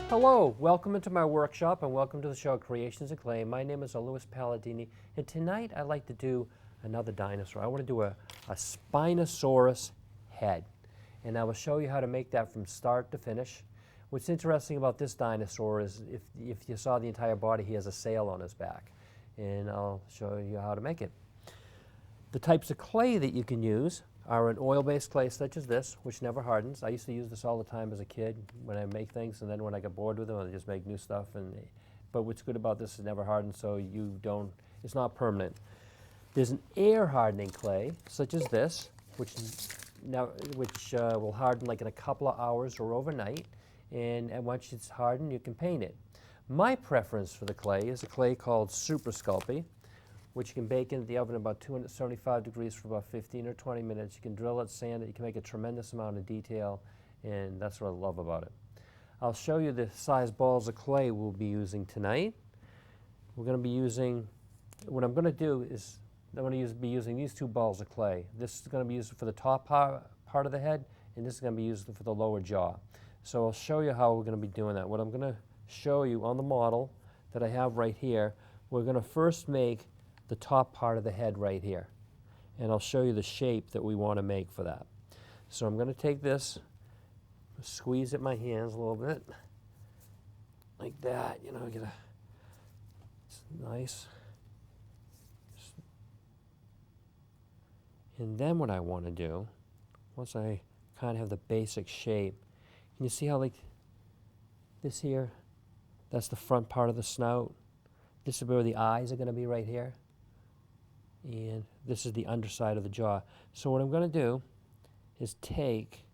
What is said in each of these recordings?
Hello, welcome into my workshop and welcome to the show Creations in Clay. My name is Louis Palladini, and tonight I'd like to do another dinosaur. I want to do a Spinosaurus head, and I will show you how to make that from start to finish. What's interesting about this dinosaur is if you saw the entire body, he has a sail on his back, and I'll show you how to make it. The types of clay that you can use are an oil-based clay such as this, which never hardens. I used to use this all the time as a kid when I make things, and then when I got bored with them, I just make new stuff. But what's good about this is it never hardens, so it's not permanent. There's an air-hardening clay, such as this, which will harden like in a couple of hours or overnight, and once it's hardened, you can paint it. My preference for the clay is a clay called Super Sculpey, which you can bake in the oven at about 275 degrees for about 15 or 20 minutes. You can drill it, sand it, you can make a tremendous amount of detail, and that's what I love about it. I'll show you the size balls of clay we'll be using tonight. We're going to be using, what I'm going to do is, I'm going to be using these two balls of clay. This is going to be used for the top part of the head, and this is going to be used for the lower jaw. So I'll show you how we're going to be doing that. What I'm going to show you on the model that I have right here, we're going to first make the top part of the head right here. And I'll show you the shape that we want to make for that. So I'm going to take this, squeeze it in my hands a little bit, like that, it's nice. And then what I want to do, once I kind of have the basic shape, can you see how like this here, that's the front part of the snout. This is where the eyes are going to be right here. And this is the underside of the jaw. So what I'm going to do is take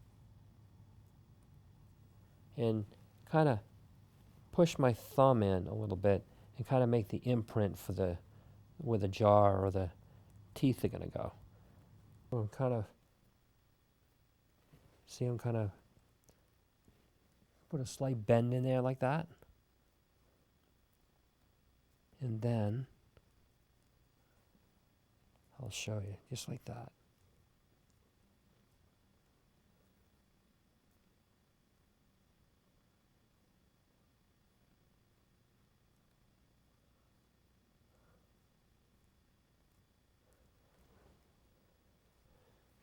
and kind of push my thumb in a little bit and kind of make the imprint for where the jaw or the teeth are going to go. So I'm kind of put a slight bend in there like that. And then I'll show you, just like that.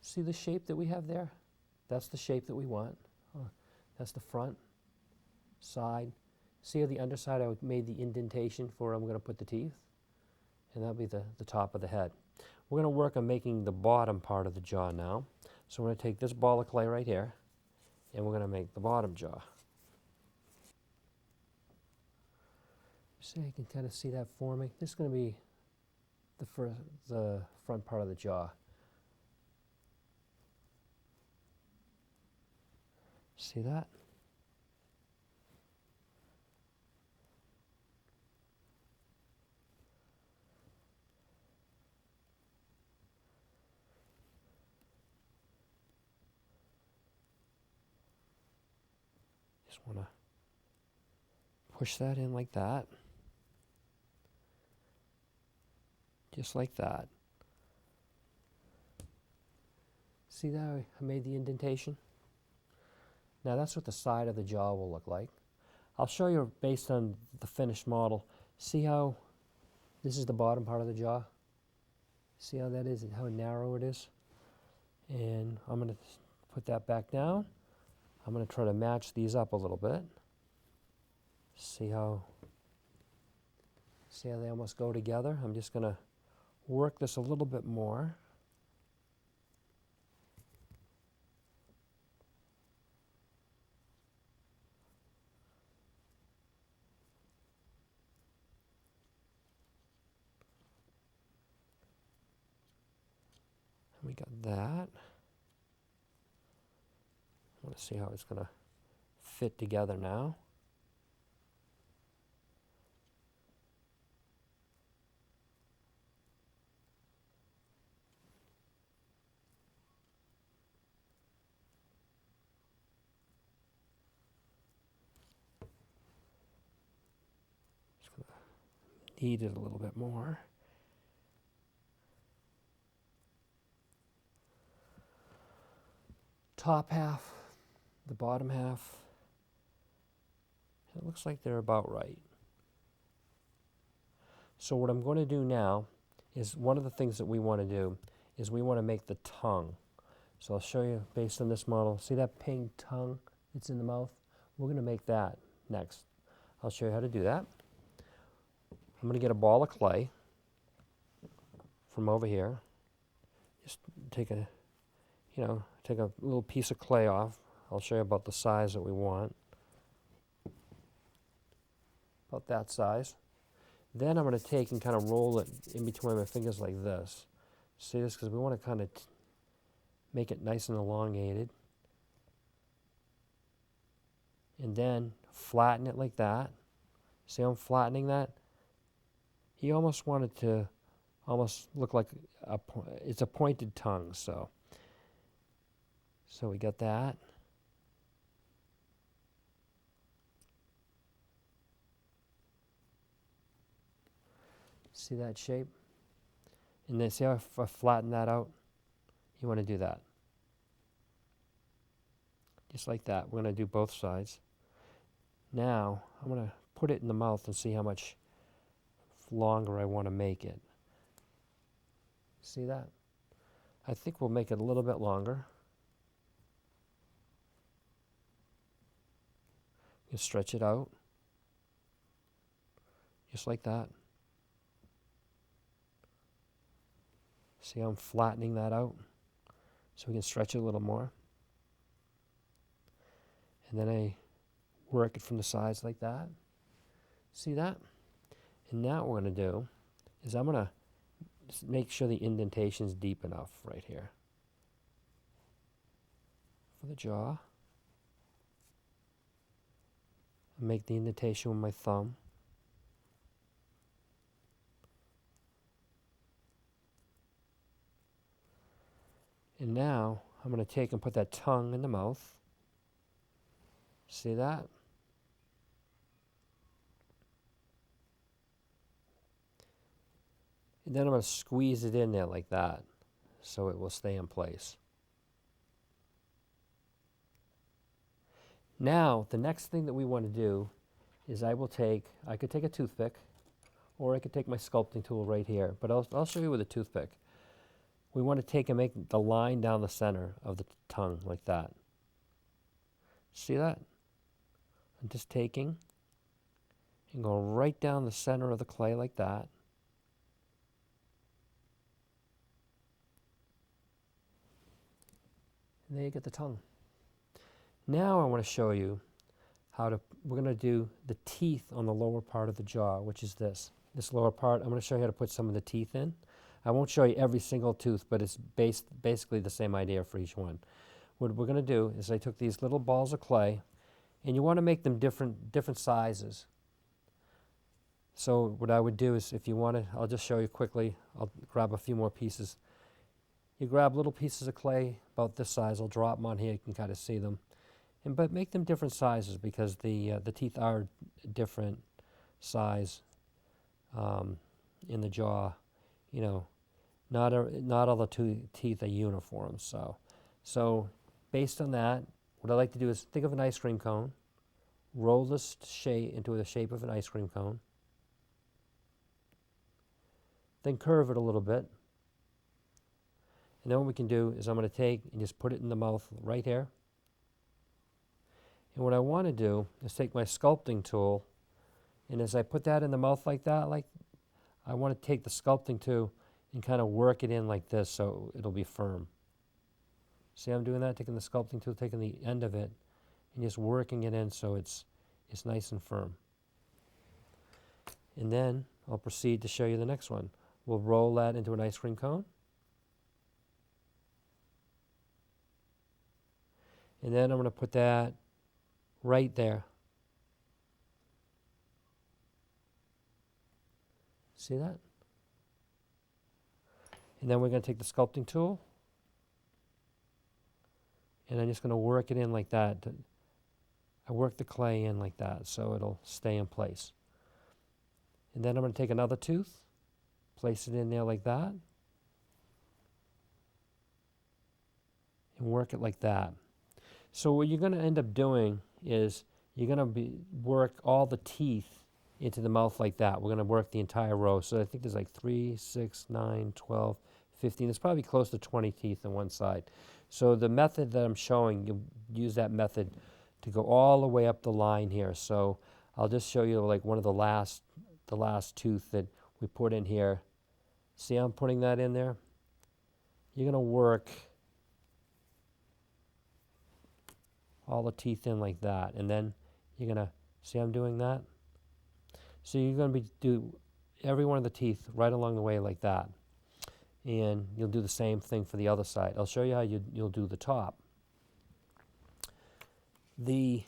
See the shape that we have there? That's the shape that we want. That's the front, side. See how the underside I made the indentation for where I'm going to put the teeth? And that'll be the top of the head. We're going to work on making the bottom part of the jaw now. So we're going to take this ball of clay right here, and we're going to make the bottom jaw. See, you can kind of see that forming. This is going to be the front part of the jaw. See that? Just want to push that in like that. Just like that. See that I made the indentation? Now that's what the side of the jaw will look like. I'll show you based on the finished model. See how this is the bottom part of the jaw? See how that is, how narrow it is? And I'm going to put that back down. I'm going to try to match these up a little bit. See how they almost go together? I'm just going to work this a little bit more. We got that. I want to see how it's going to fit together now. Just going to knead it a little bit more. Top half, the bottom half, It looks like they're about right. So what I'm going to do now is one of the things that we want to do is we want to make the tongue. So I'll show you based on this model. See that pink tongue that's in the mouth? We're going to make that next. I'll show you how to do that. I'm going to get a ball of clay from over here. Just take a little piece of clay off. I'll show you about the size that we want. About that size. Then I'm going to take and kind of roll it in between my fingers like this. See this? Because we want to kind of make it nice and elongated. And then flatten it like that. See how I'm flattening that? He almost wanted to almost look like it's a pointed tongue. So we got that. See that shape? And then see how if I flatten that out? You want to do that. Just like that. We're going to do both sides. Now, I'm going to put it in the mouth and see how much longer I want to make it. See that? I think we'll make it a little bit longer. You stretch it out. Just like that. See how I'm flattening that out? So we can stretch it a little more. And then I work it from the sides like that. See that? And now what we're going to do is I'm going to make sure the indentation is deep enough right here for the jaw. Make the indentation with my thumb. And now I'm going to take and put that tongue in the mouth. See that? And then I'm going to squeeze it in there like that so it will stay in place. Now, the next thing that we want to do is I could take a toothpick or I could take my sculpting tool right here, but I'll show you with a toothpick. We want to take and make the line down the center of the tongue like that. See that? I'm just taking and going right down the center of the clay like that. And there you get the tongue. Now I want to show you we're going to do the teeth on the lower part of the jaw, which is this lower part. I'm going to show you how to put some of the teeth in. I won't show you every single tooth, but it's basically the same idea for each one. What we're going to do is I took these little balls of clay, and you want to make them different sizes. So what I would do is, if you want to, I'll just show you quickly. I'll grab a few more pieces. You grab little pieces of clay about this size. I'll drop them on here. You can kind of see them. But make them different sizes because the teeth are different size in the jaw. You know, not all the teeth are uniform. So based on that, what I like to do is think of an ice cream cone, roll this shape into the shape of an ice cream cone, then curve it a little bit. And then what we can do is I'm going to take and just put it in the mouth right here. And what I want to do is take my sculpting tool, and as I put that in the mouth like that, I want to take the sculpting tool and kind of work it in like this so it'll be firm. See how I'm doing that? Taking the sculpting tool, taking the end of it, and just working it in so it's nice and firm. And then I'll proceed to show you the next one. We'll roll that into an ice cream cone. And then I'm going to put that right there. See that? And then we're going to take the sculpting tool, and I'm just going to work it in like that. I work the clay in like that so it'll stay in place. And then I'm going to take another tooth, place it in there like that, and work it like that. So what you're going to end up doing is you're going to work all the teeth into the mouth like that. We're going to work the entire row. So I think there's like 3, 6, 9, 12, 15. There's probably close to 20 teeth on one side. So the method that I'm showing, you use that method to go all the way up the line here. So I'll just show you like one of the last tooth that we put in here. See how I'm putting that in there? You're going to work all the teeth in like that, and then you're going to, see how I'm doing that? So you're going to do every one of the teeth right along the way like that. And you'll do the same thing for the other side. I'll show you how you'll do the top. We'll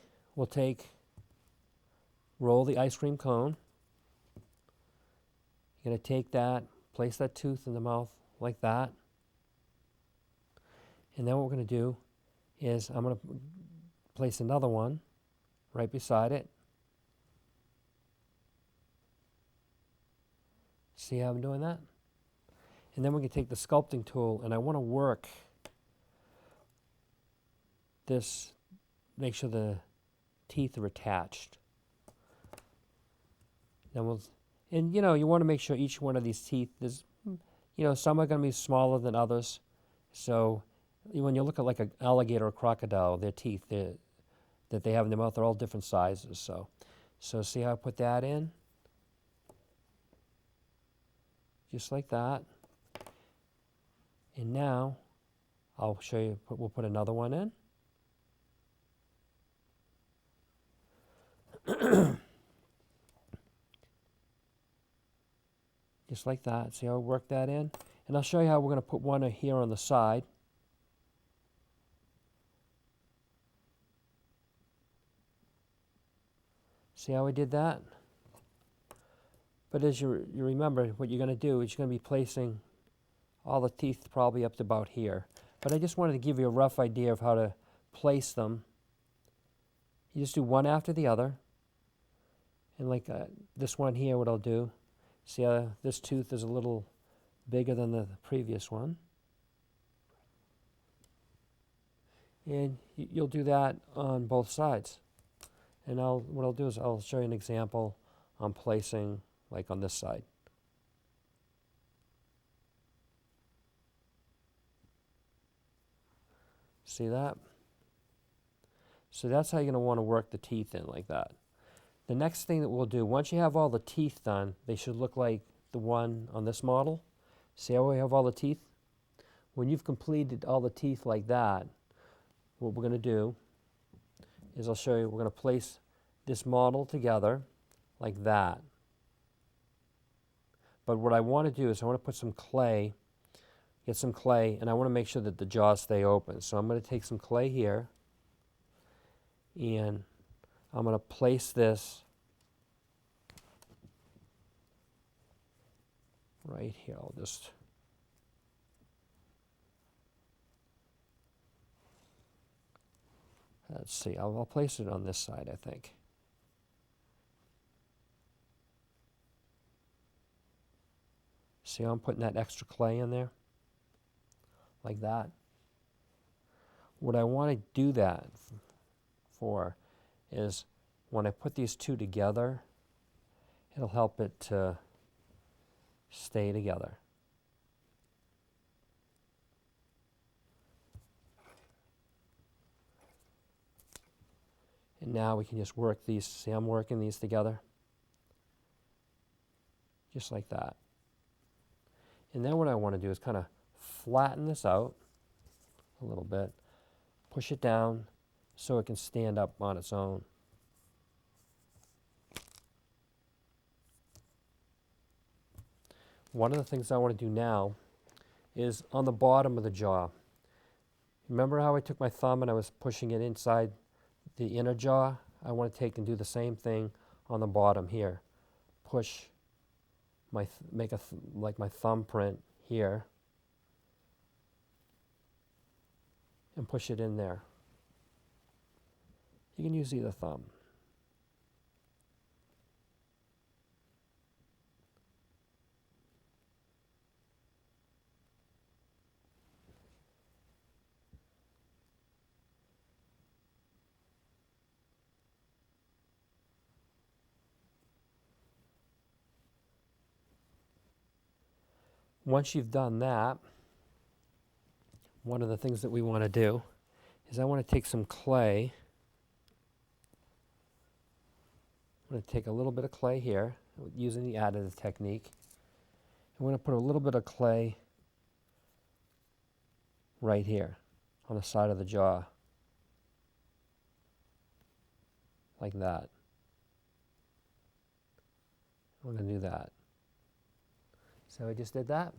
roll the ice cream cone. You're going to take that, place that tooth in the mouth like that. And then what we're going to do is I'm going to place another one right beside it. See how I'm doing that? And then we can take the sculpting tool, and I want to work this, make sure the teeth are attached. Then and you want to make sure each one of these teeth is, some are going to be smaller than others. So when you look at like an alligator or crocodile, their teeth that they have in their mouth are all different sizes. So see how I put that in? Just like that. And now I'll show you, we'll put another one in. Just like that. See how I work that in? And I'll show you how we're going to put one here on the side. See how I did that? But as you remember, what you're going to do is you're going to be placing all the teeth probably up to about here. But I just wanted to give you a rough idea of how to place them. You just do one after the other. And like this one here, what I'll do, see how this tooth is a little bigger than the previous one. And you'll do that on both sides. And what I'll do is I'll show you an example on placing like on this side. See that? So that's how you're going to want to work the teeth in like that. The next thing that we'll do, once you have all the teeth done, they should look like the one on this model. See how we have all the teeth? When you've completed all the teeth like that, what we're going to do is I'll show you, we're going to place this model together like that. But what I want to do is I want to put some clay, get some clay, and I want to make sure that the jaws stay open. So I'm going to take some clay here, and I'm going to place this right here. I'll just let's see. I'll place it on this side, I think. See how I'm putting that extra clay in there? Like that. What I want to do that for is when I put these two together, it'll help it to stay together. And now we can just work these. See, I'm working these together. Just like that. And then what I want to do is kind of flatten this out a little bit, push it down so it can stand up on its own. One of the things I want to do now is on the bottom of the jaw. Remember how I took my thumb and I was pushing it inside the inner jaw? I want to take and do the same thing on the bottom here. Push make like my thumbprint here and push it in there. You can use either thumb. Once you've done that, one of the things that we want to do is I want to take some clay. I'm going to take a little bit of clay here, using the additive technique. I'm going to put a little bit of clay right here on the side of the jaw, like that. We're going to do that. So I just did that.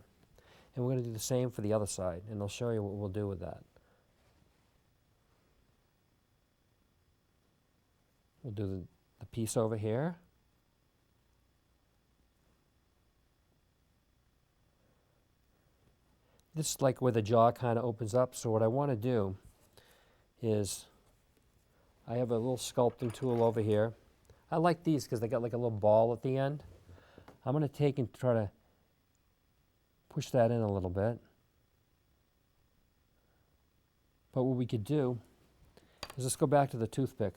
And we're going to do the same for the other side, and I'll show you what we'll do with that. We'll do the piece over here. This is like where the jaw kind of opens up, so what I want to do is, I have a little sculpting tool over here. I like these because they got like a little ball at the end. I'm going to take and try to push that in a little bit. But what we could do is, let's go back to the toothpick.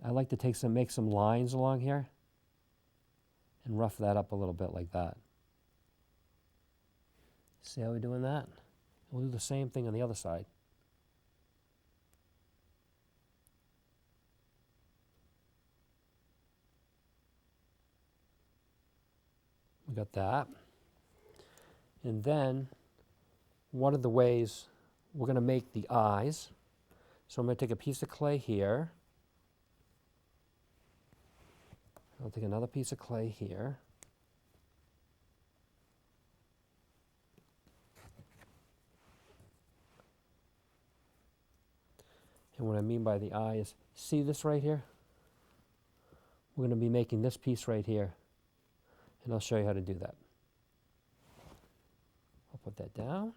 I like to make some lines along here and rough that up a little bit like that. See how we're doing that? We'll do the same thing on the other side. We got that. And then one of the ways we're going to make the eyes, so I'm going to take a piece of clay here. I'll take another piece of clay here. And what I mean by the eye is, see this right here? We're going to be making this piece right here. And I'll show you how to do that. I'll put that down.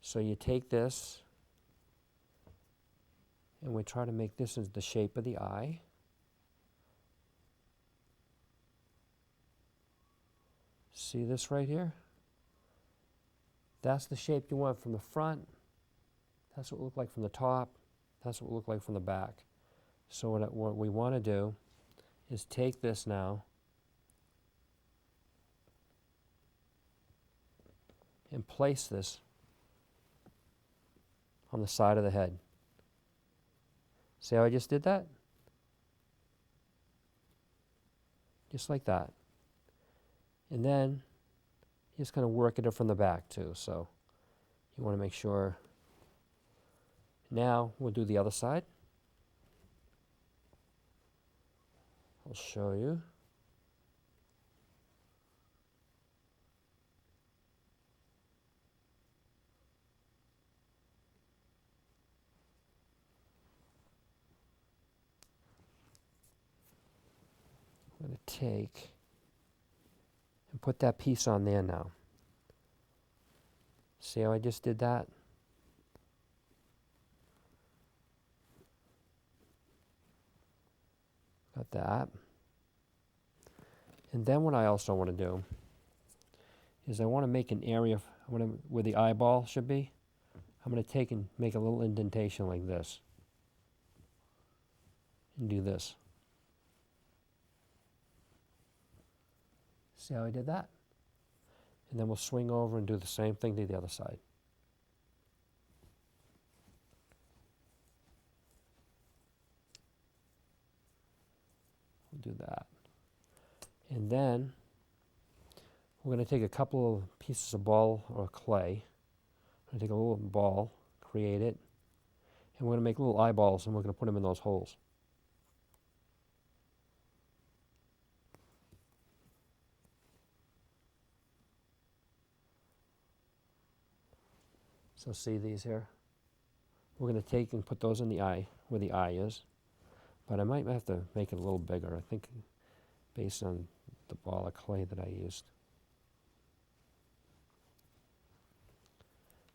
So you take this, and we try to make this as the shape of the eye. See this right here? That's the shape you want from the front. That's what it looks like from the top. That's what it looks like from the back. So what we want to do is take this now and place this on the side of the head. See how I just did that? Just like that. And then you just kind of work it from the back too. So you want to make sure. Now we'll do the other side. I'll show you. I'm going to take and put that piece on there now. See how I just did that? Got that. And then what I also want to do is I want to make an area where the eyeball should be. I'm going to take and make a little indentation like this. And do this. See how I did that? And then we'll swing over and do the same thing to the other side. We'll do that. And then we're going to take a couple of pieces of ball or clay. I'm going to take a little ball, create it, and we're going to make little eyeballs, and we're going to put them in those holes. So see these here? We're going to take and put those in the eye, where the eye is. But I might have to make it a little bigger, I think, based on the ball of clay that I used.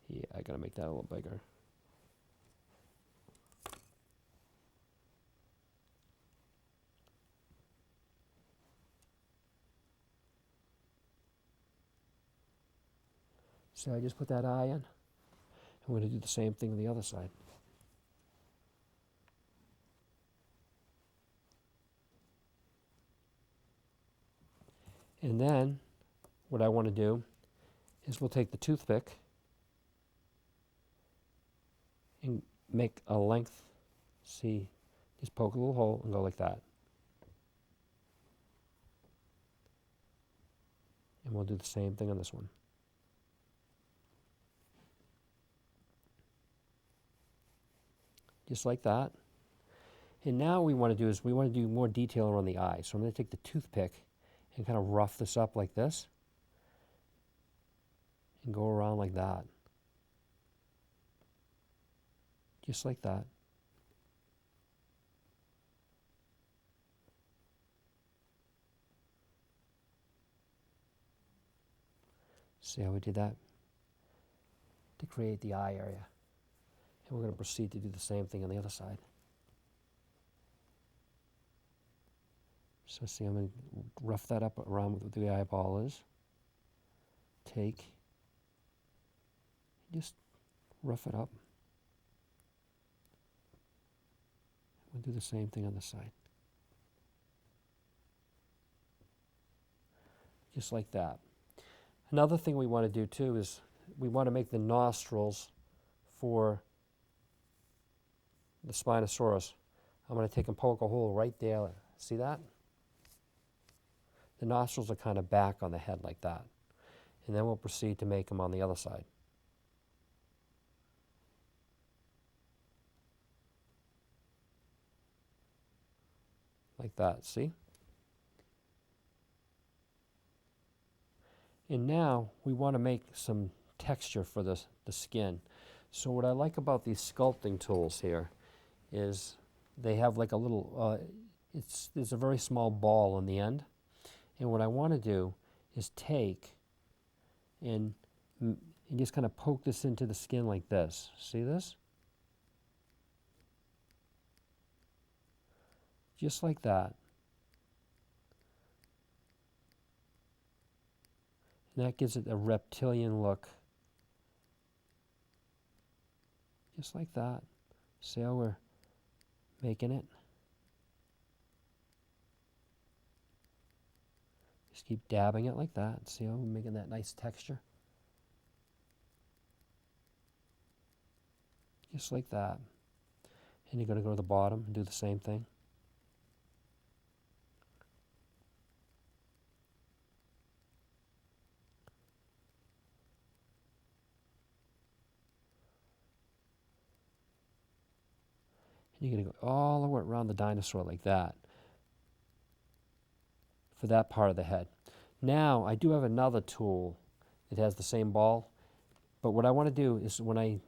Yeah, I got to make that a little bigger. So I just put that eye in. I'm going to do the same thing on the other side. And then what I want to do is we'll take the toothpick and make a length. See, just poke a little hole and go like that. And we'll do the same thing on this one. Just like that. And now what we want to do is we want to do more detail around the eye. So I'm going to take the toothpick and kind of rough this up like this and go around like that. Just like that. See how we did that? To create the eye area. And we're going to proceed to do the same thing on the other side. So see, I'm going to rough that up around what the eyeball is. Take, just rough it up. We'll do the same thing on the side. Just like that. Another thing we want to do too is we want to make the nostrils for the Spinosaurus. I'm going to take and poke a hole right there. See that? The nostrils are kind of back on the head like that. And then we'll proceed to make them on the other side. Like that, see? And now we want to make some texture for the skin. So what I like about these sculpting tools here is they have like a little, there's a very small ball on the end. And what I want to do is take and just kind of poke this into the skin like this. See this? Just like that. And that gives it a reptilian look. Just like that. See how we're making it? Just keep dabbing it like that. See how we're making that nice texture? Just like that. And you're going to go to the bottom and do the same thing. And you're going to go all the way around the dinosaur like that for that part of the head. Now, I do have another tool that has the same ball, but what I want to do is when I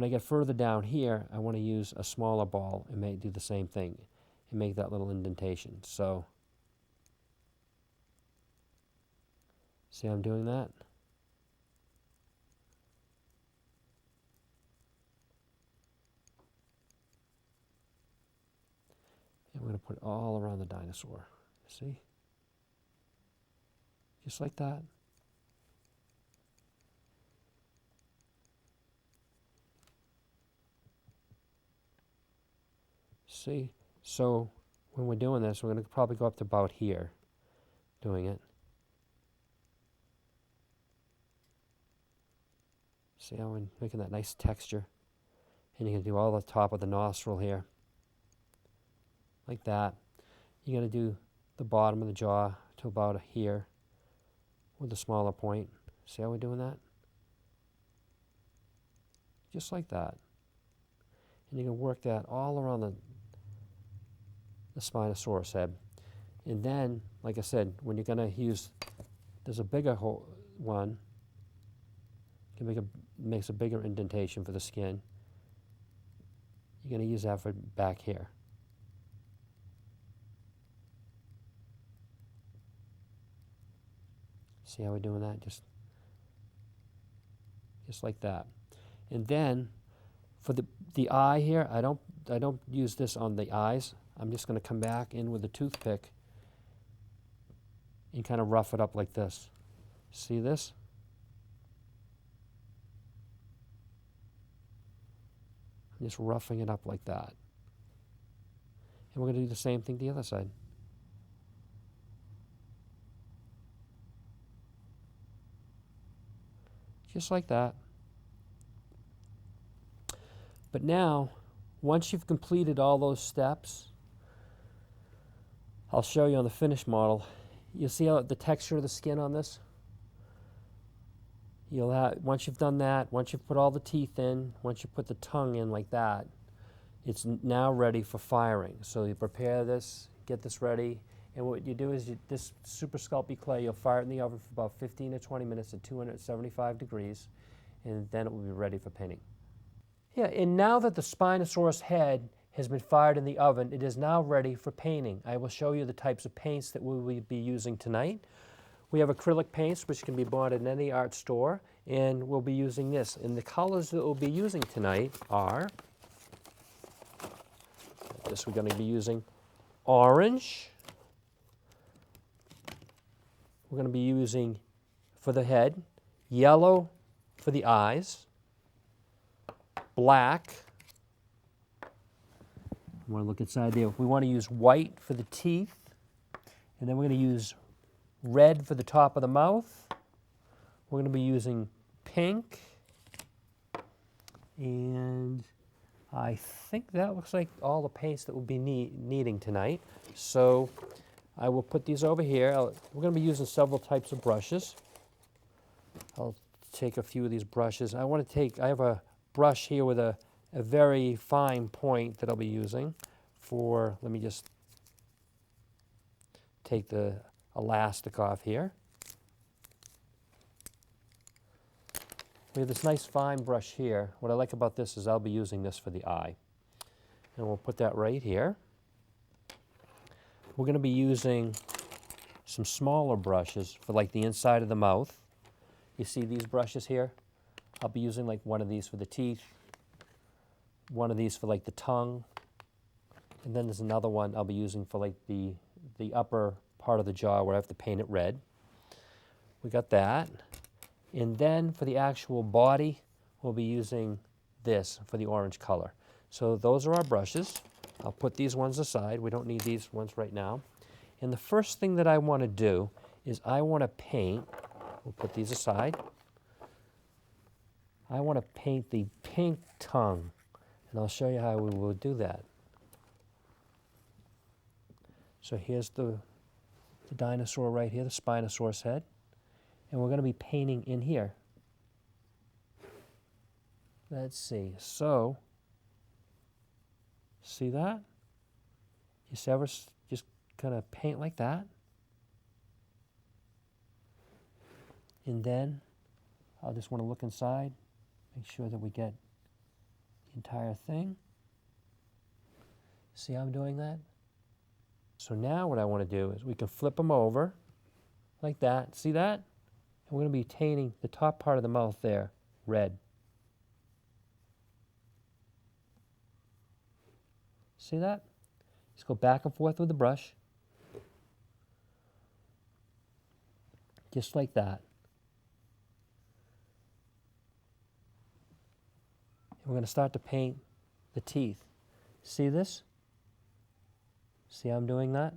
get further down here, I want to use a smaller ball and do the same thing and make that little indentation. So, see how I'm doing that? And we're going to put it all around the dinosaur. See? Just like that. See? So when we're doing this, we're going to probably go up to about here doing it. See how we're making that nice texture? And you can do all the top of the nostril here. Like that. You're going to do the bottom of the jaw to about here with a smaller point. See how we're doing that? Just like that. And you can work that all around the Spinosaurus head. And then, like I said, when you're going to use, there's a bigger one. Makes a bigger indentation for the skin. You're going to use that for back here. See how we're doing that? Just like that. And then for the eye here, I don't use this on the eyes. I'm just going to come back in with a toothpick and kind of rough it up like this. See this? I'm just roughing it up like that. And we're going to do the same thing the other side. just like that. But now, once you've completed all those steps, I'll show you on the finished model. You'll see how the texture of the skin on this? You'll have, once you've done that, once you've put all the teeth in, once you put the tongue in like that, it's now ready for firing. So you prepare this, get this ready, and what you do is this super sculpey clay, you'll fire it in the oven for about 15 to 20 minutes at 275 degrees, and then it will be ready for painting. Yeah, and now that the Spinosaurus head has been fired in the oven, it is now ready for painting. I will show you the types of paints that we will be using tonight. We have acrylic paints, which can be bought in any art store, and we'll be using this. And the colors that we'll be using tonight are, we're going to be using orange. We're going to be using, for the head, yellow for the eyes, black. I want to look inside there. We want to use white for the teeth, and then we're going to use red for the top of the mouth. We're going to be using pink, and I think that looks like all the paints that we'll be needing tonight. So I will put these over here. We're going to be using several types of brushes. I'll take a few of these brushes. I have a brush here with a very fine point that I'll be using for, let me just take the elastic off here. We have this nice fine brush here. What I like about this is I'll be using this for the eye. And we'll put that right here. We're going to be using some smaller brushes for like the inside of the mouth. You see these brushes here? I'll be using like one of these for the teeth, one of these for like the tongue, and then there's another one I'll be using for like the upper part of the jaw where I have to paint it red. We got that. And then for the actual body, we'll be using this for the orange color. So those are our brushes. I'll put these ones aside. We don't need these ones right now. And the first thing that I want to do is I want to paint, we'll put these aside. I want to paint the pink tongue, and I'll show you how we will do that. So here's the dinosaur right here, the Spinosaurus head, and we're going to be painting in here. Let's see. So, see that? Just ever just kind of paint like that, and then I'll just want to look inside, make sure that we get the entire thing. See how I'm doing that? So now what I want to do is we can flip them over like that. See that? And we're going to be painting the top part of the mouth there red. See that? Just go back and forth with the brush. Just like that. And we're going to start to paint the teeth. See this? See how I'm doing that?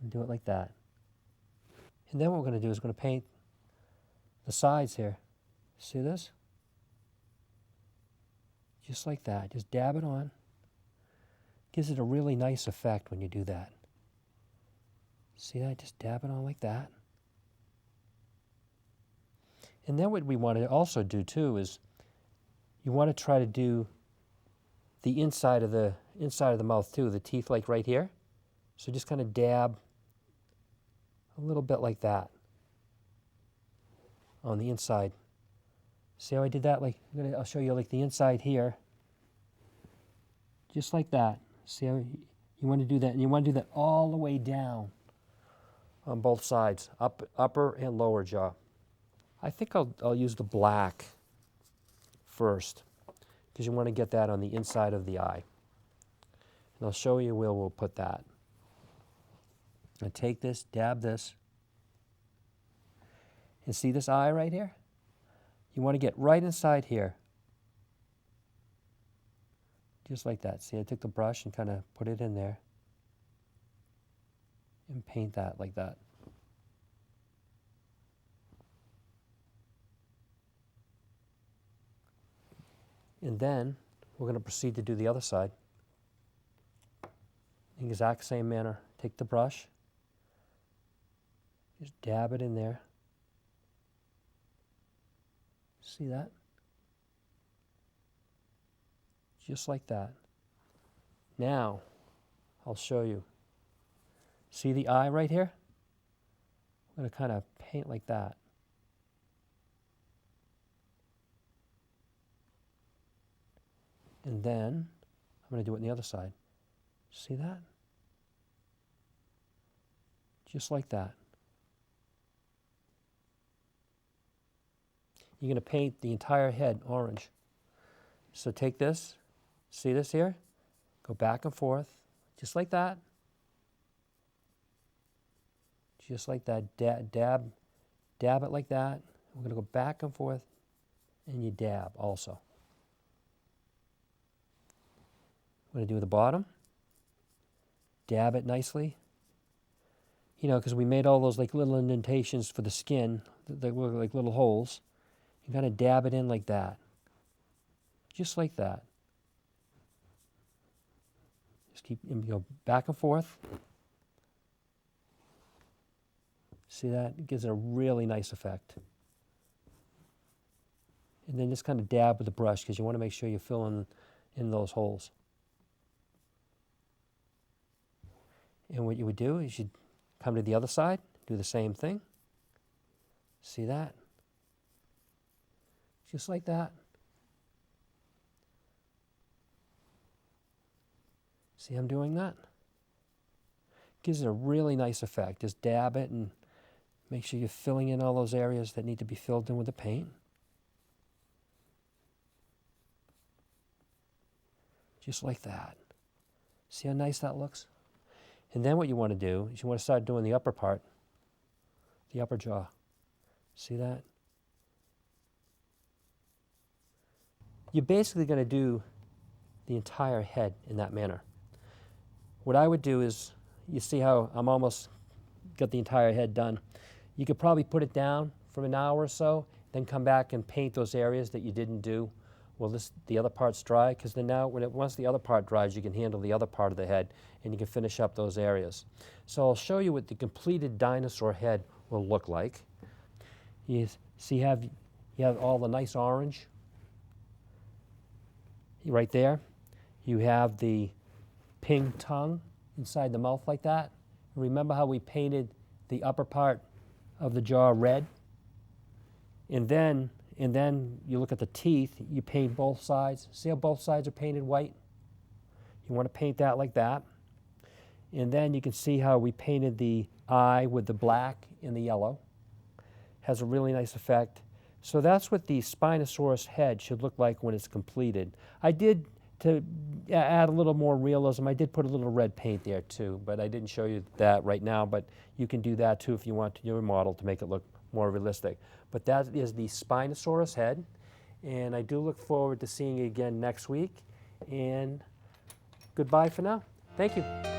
And do it like that. And then what we're going to do is we're going to paint the sides here. See this? Just like that. Just dab it on. Gives it a really nice effect when you do that. See that? Just dab it on like that. And then what we want to also do too is you want to try to do the inside of the mouth too, the teeth like right here. So just kind of dab a little bit like that on the inside. See how I did that? Like I'll show you like the inside here. Just like that. See how you want to do that, and you want to do that all the way down on both sides, upper and lower jaw. I think I'll use the black first, because you want to get that on the inside of the eye. And I'll show you where we'll put that. I take this, dab this, and see this eye right here? You want to get right inside here. Just like that. See, I took the brush and kind of put it in there and paint that like that. And then we're going to proceed to do the other side. In the exact same manner. Take the brush, just dab it in there. See that? Just like that. Now, I'll show you. See the eye right here? I'm going to kind of paint like that. And then I'm going to do it on the other side. See that? Just like that. You're going to paint the entire head orange. So take this, see this here? Go back and forth, just like that. Just like that. Dab it like that. We're going to go back and forth, and you dab also. I'm going to do the bottom. Dab it nicely. You know, because we made all those like little indentations for the skin, that look like little holes. You kind of dab it in like that. Just like that. Just keep, go back and forth. See that? It gives it a really nice effect. And then just kind of dab with the brush because you want to make sure you fill in those holes. And what you would do is you'd come to the other side, do the same thing. See that? Just like that. See I'm doing that? Gives it a really nice effect. Just dab it and make sure you're filling in all those areas that need to be filled in with the paint. Just like that. See how nice that looks? And then what you want to do is you want to start doing the upper part, the upper jaw. See that? You're basically going to do the entire head in that manner. What I would do is, you see how I'm almost got the entire head done. You could probably put it down for an hour or so, then come back and paint those areas that you didn't do. Well, the other part's dry, because then now, once the other part dries, you can handle the other part of the head, and you can finish up those areas. So I'll show you what the completed dinosaur head will look like. You see, you have all the nice orange right there. You have the pink tongue inside the mouth like that. Remember how we painted the upper part of the jaw red? And then you look at the teeth, you paint both sides. See how both sides are painted white? You want to paint that like that. And then you can see how we painted the eye with the black and the yellow. Has a really nice effect. So that's what the Spinosaurus head should look like when it's completed. I did, to add a little more realism, I did put a little red paint there too, but I didn't show you that right now, but you can do that too if you want your model to make it look more realistic. But that is the Spinosaurus head, and I do look forward to seeing you again next week, and goodbye for now. Thank you.